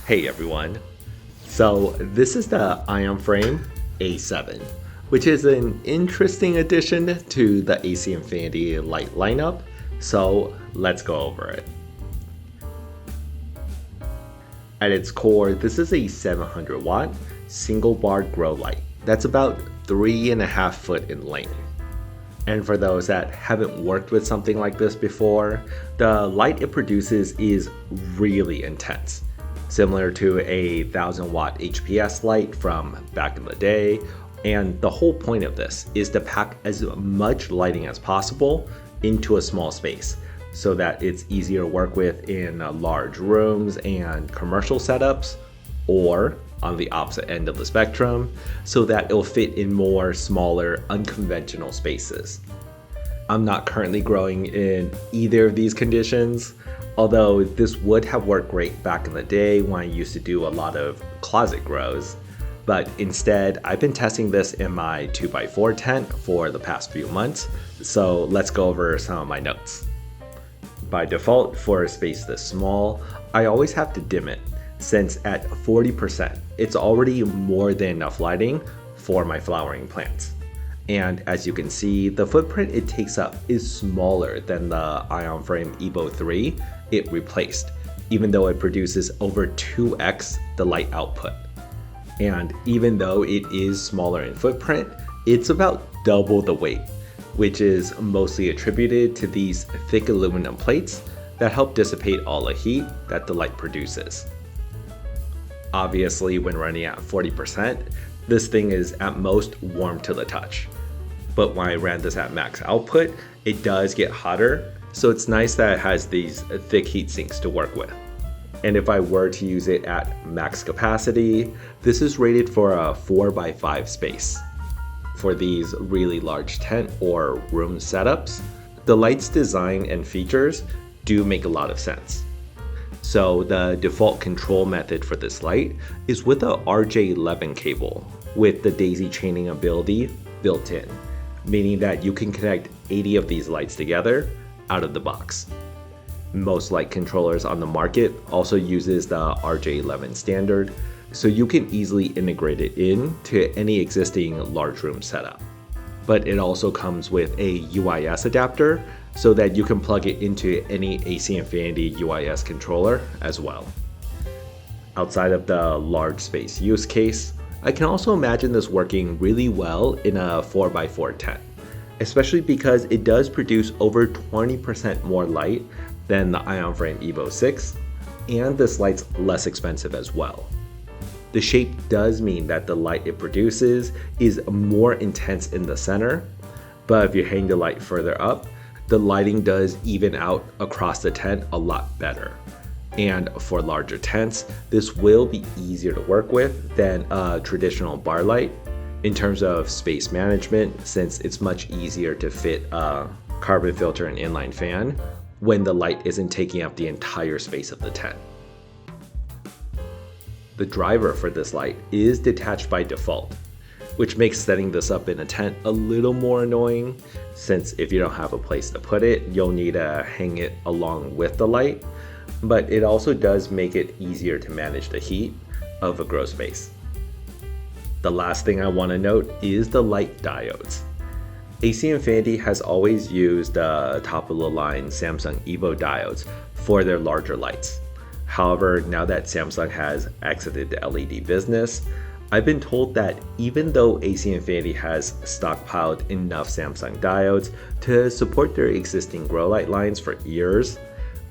Hey everyone. So this is the Ionframe A7, which is an interesting addition to the AC Infinity light lineup. So let's go over it. At its core, this is a 700 watt single bar grow light that's about 3.5 foot in length. And for those that haven't worked with something like this before, the light it produces is really intense. Similar to a 1000 watt HPS light from back in the day. And the whole point of this is to pack as much lighting as possible into a small space so that it's easier to work with in large rooms and commercial setups, or on the opposite end of the spectrum, so that it'll fit in more smaller, unconventional spaces. I'm not currently growing in either of these conditions, although this would have worked great back in the day when I used to do a lot of closet grows. But instead, I've been testing this in my 2x4 tent for the past few months, so let's go over some of my notes. By default, for a space this small, I always have to dim it, since at 40%, it's already more than enough lighting for my flowering plants. And as you can see, the footprint it takes up is smaller than the Ionframe Evo 3 it replaced, even though it produces over 2x the light output. And even though it is smaller in footprint, it's about double the weight, which is mostly attributed to these thick aluminum plates that help dissipate all the heat that the light produces. Obviously, when running at 40%, this thing is at most warm to the touch. But when I ran this at max output, it does get hotter, so it's nice that it has these thick heat sinks to work with. And if I were to use it at max capacity, this is rated for a 4x5 space. For these really large tent or room setups, the light's design and features do make a lot of sense. So the default control method for this light is with a RJ11 cable with the daisy chaining ability built in, meaning that you can connect 80 of these lights together out of the box. Most light controllers on the market also uses the RJ11 standard, so you can easily integrate it into any existing large room setup. But it also comes with a UIS adapter so that you can plug it into any AC Infinity UIS controller as well. Outside of the large space use case, I can also imagine this working really well in a 4x4 tent, especially because it does produce over 20% more light than the Ionframe Evo 6, and this light's less expensive as well. The shape does mean that the light it produces is more intense in the center, but if you hang the light further up, the lighting does even out across the tent a lot better. And for larger tents, this will be easier to work with than a traditional bar light in terms of space management, since it's much easier to fit a carbon filter and inline fan when the light isn't taking up the entire space of the tent. The driver for this light is detached by default, which makes setting this up in a tent a little more annoying, since if you don't have a place to put it, you'll need to hang it along with the light, but it also does make it easier to manage the heat of a grow space. The last thing I want to note is the light diodes. AC Infinity has always used the top of the line Samsung Evo diodes for their larger lights. However, now that Samsung has exited the LED business, I've been told that even though AC Infinity has stockpiled enough Samsung diodes to support their existing grow light lines for years,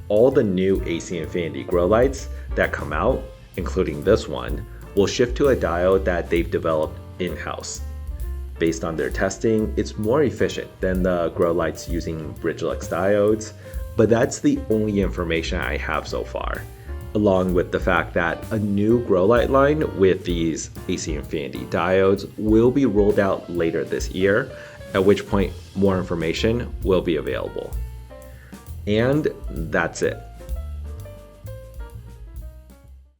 all the new AC Infinity grow lights that come out, including this one, will shift to a diode that they've developed in-house. Based on their testing, it's more efficient than the grow lights using Bridgelux diodes, but that's the only information I have so far, along with the fact that a new grow light line with these AC Infinity diodes will be rolled out later this year, at which point more information will be available. And that's it.